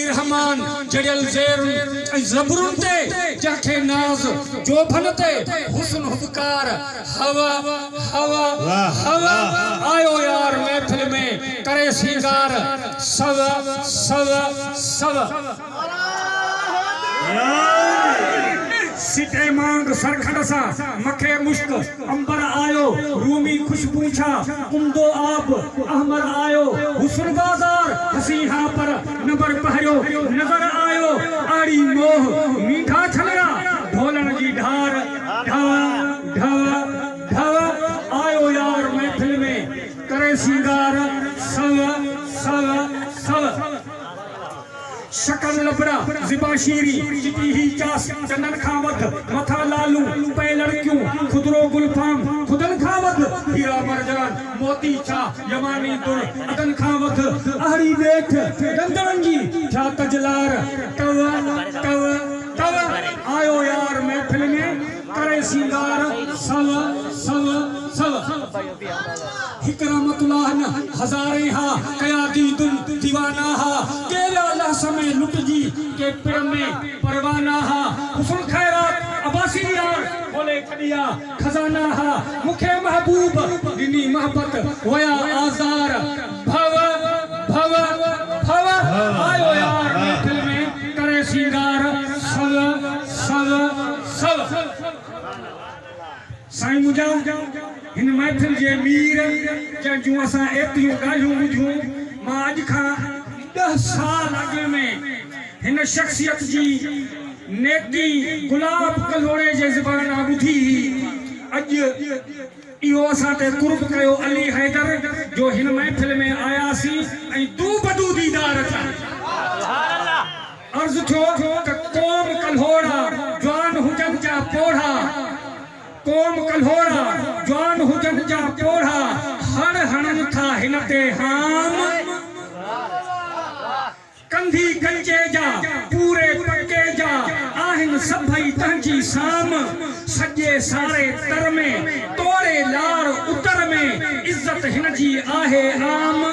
रहमान जड़ियल ज़ेर ज़बरुन ते जखे नाज जो भनते हुस्न हुबकार हवा हवा हवा आयो यार महफिल में करे सिंगार सव सव सव सिटे मांग सरखड़ सा मखे मुश्क अंबर आयो रूमी खुशबू छा उम्दो आब अहमर आयो हुस्न बाजार हसीहा पर नबर पहरो नजर आयो आड़ी मोह मीठा छलरा ढोलन जी ढार ढवा ढवा ढवा आयो यार महफिल में करे सिंगार सव सव सव शकल लबड़ा ज़िबा शीरी चिटी ही चास चंदन खावत मथा लालू पे लड़कियों खुदरो गुलफाम खुदन खावत हीरा मरजान मोती छा यमानी दुर अदन खावत आहरी देख गंदरन जी छा तजलार तवा तवा तवा आयो यार महफिल में करे सिंगार सव सव सव हिकरामतुल्लाह न हजारे हा कयादी दुन दीवाना हा केला ला समय लुट जी के पिर में परवाना हा हुस्न खैरात अबासी यार बोले खदिया खजाना हा मुखे महबूब दिनी मोहब्बत वया आजार भव भव भव आयो यार महफिल में करे सिंगार सव सव सव साईं मुझा हिन महफिल जे मीर जंहिंजूं असां एतिरियूं ॻाल्हियूं ॿुधियूं मां अॼु खां 10 साल अॻु में हिन शख्सियत जी नेकी गुलाब कलोड़े जे ज़बान ॿुधी अॼु इहो असां ते कुर्ब कयो अली हैदर जो हिन महफिल में आयासीं ऐं तू बदू दीदार था अर्ज़ थियो त क़ौम कल्होड़ा जवान हुजनि जा पोढ़ा क़ौम कल्होड़ा जवान हुजनि जा पोढ़ा हण हणनि था हिन ते हाम कंधी गंजे जा पूरे पक्के जा आहिनि सभई तंहिंजी साम सॼे सारे तर में तोड़े लार उतर में इज़त हिन जी आहे आम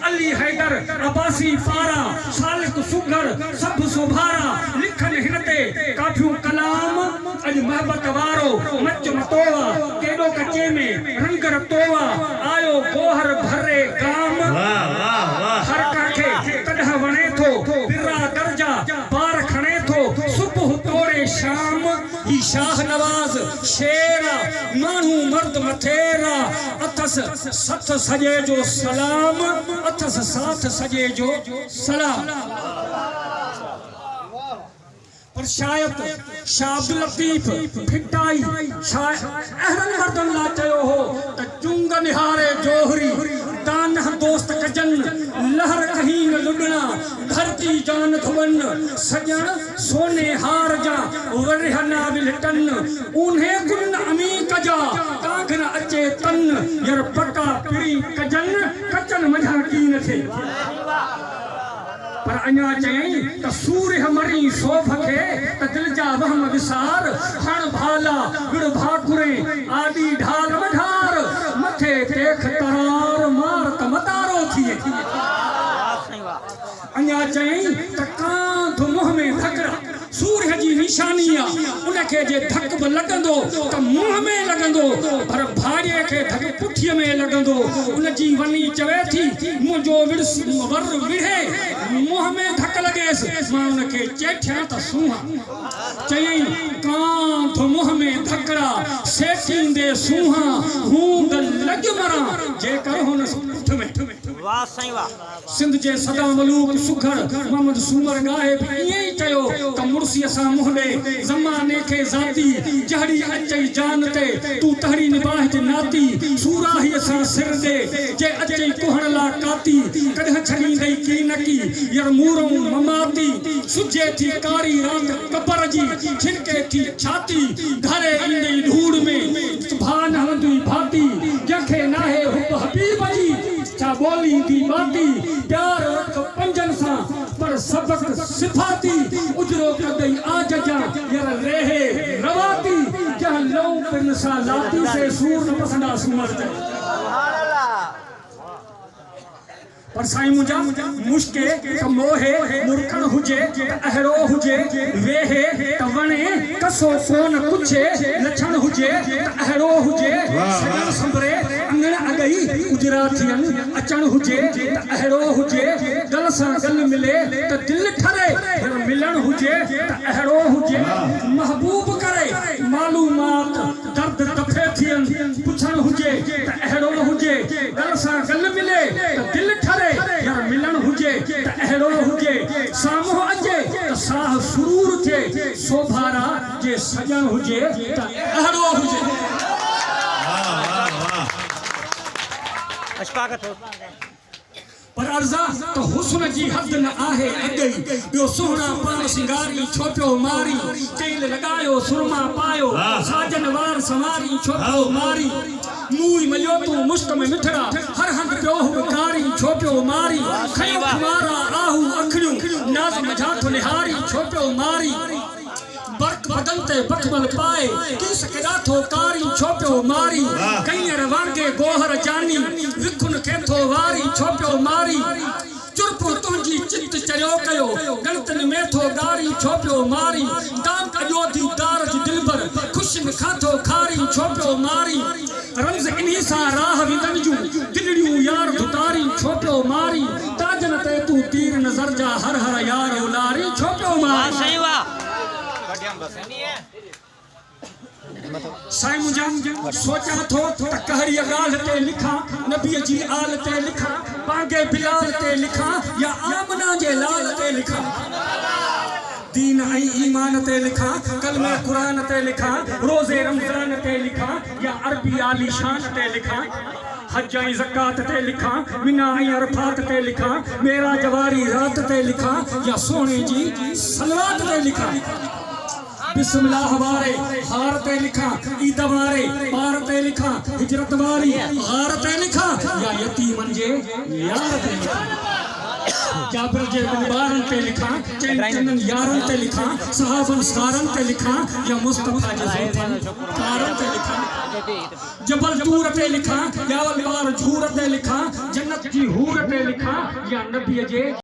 अली हैदर अबासी पारा सालिक सुगर सब सुभारा लिखन हिन ते काठियूं कलाम अज मोहब्बत वारो मच मतोवा केडो कचे में रंग रतोवा आयो गोहर भरे काम हर काखे कढ वणे थो बिरा दर्जा बार खणे थो सुबह तोड़े शाम ही शाह नवाज शेरा मानू मर्द मथेरा अथस सत सजे जो सलाम अथस साथ सजे जो सलाम पर शायद शाह अब्दुल लतीफ फिटाई शायद अहरन मर्दन ला चयो हो त चुंग निहारे जोहरी दान दोस्त कजन लहर कहीं न लुडना धरती जान धवन सजन सोने हार जा वरहना विलटन उन्हें गुन अमी कजा काग न अचे तन यार पका पिरी कजन कचन मझा की न थे पर अञा चई त सूर्य मरी सोफ खे त दिल जा वहम विसार हण भाला विड़ भाकुरे आदि ढाल मढार मथे देख तरार मार त मतारो थिए अञा चई त कांध मुंह में धकड़ा सूर्य जी निशानी आ उनखे जे धक ब लगंदो त मुंह में लगंदो पर भाड़े के धक पुठीअ में लगंदो उन जी वनी चवे थी मुंहिंजो विड़स वर विढ़े मुंह में धक लगेस मां उनखे चेठियां त सूहा चई कांध मुंह में धकड़ा सेठींदे सूहा हूंद लग मरा जेकर हुन उठ में वाह साईं वाह सिंध जे सदा मलूक सुखर मोहम्मद सूमर गाए भी यही चयो त मुर्सी सा मुहले ज़माने के जाती जहड़ी अचई जान ते तू तहरी निबाह जे नाती सूराही सा सिर दे जे अचई कोहण ला काती कदह छड़ी गई की नकी यार मूरो ममाती सुजे थी कारी रात कबर जी छिनके थी छाती घरे इंदी धूड़ में भान हंदी भाती जखे नाहे हुब हबीब जी चा बोली दी बाती प्यार रख पंजन सा पर सबक सिफाती उजरो कर गई आज जा यार रहे रवाती जहां लो पिन सा लाती से सूर न पसंदा सुमर पर साईं मुंहिंजा मुश्के त मोहे मुरखण हुजे त अहिड़ो हुजे वेहे त वणे कसो कोन कुछे लछण हुजे त अहिड़ो हुजे सजण संभरे अंगण अगई गुजरातियन अचण हुजे त अहिड़ो हुजे गल सां गल मिले त दिल ठरे मिलण हुजे त अहिड़ो हुजे महबूब करे मालूमात दर्द दफ़े थियन पुछण हुजे त अहिड़ो हुजे गल सां गल मिले त दिल ठरे यार मिलन हुजे त अहिड़ो हुजे साम्हूं अचे त साह सुरूर थिए सोभारा जे सजण हुजे त अहिड़ो हुजे पर अर्ज़ा त हुस्न जी हद न आहे अगई ॿियो सुहिणा पाण सिंगारी छो पियो मारी तेल लॻायो सुरमा पायो साजन वार संवारी छो पियो मारी मूई मलियो तूं मुश्क में मिठड़ा हर हंध पियो कारी छो पियो मारी खयो खुमारा आहू अखड़ियूं नाज़ मझाठ निहारी छो पियो मारी बर्क बदन ते बखमल पाए की सकेदा थो कारी छो पियो मारी कईर वांगे गोहर जानी विखुन खे थो वारी छो पियो मारी चुरपो तुंहिंजी चित चरियो कयो गणतन में थो गारी छो पियो मारी दाम अयोधी दार जी दिलबर खुशिन खातो खारी छो पियो मारी रमज़ इन्ही सां राह विंदन जूं दिलड़ियूं यार दुतारी छो पियो मारी ताजन ते तूं तीर नज़र जा हर हर यार उलारी छो पियो मारी साईं मुंहिंजा सोचां थो त कहरी ॻाल्हि ते लिखां नबीअ जी आल ते लिखां पांगे बिलाल ते लिखां या आमना जे लाल ते लिखां दीन ऐं ईमान ते लिखां कलमे क़ुरान ते लिखां रोज़े रमज़ान ते लिखां या अरबी आली शान ते लिखां हज ऐं ज़कात ते लिखां मिना ऐं अरफात ते लिखां मेरा जवारी रात ते लिखां या सोने जी सलवात ते लिखां बिस्मिल्लाह वारे हार ते लिखां ईद वारे पार ते लिखां हिजरत वारी हार ते लिखां या यतीमन जे यार ते लिखां जाबिर जे गुलबारन ते लिखां चंदन यारन ते लिखां सहाबन सारन ते लिखां या मुस्तफा जे ज़ुल्फन कारन ते लिखां जबल तूर ते लिखां या वलवार झूर ते लिखां जन्नत जी हूर ते लिखां या नबीअ जे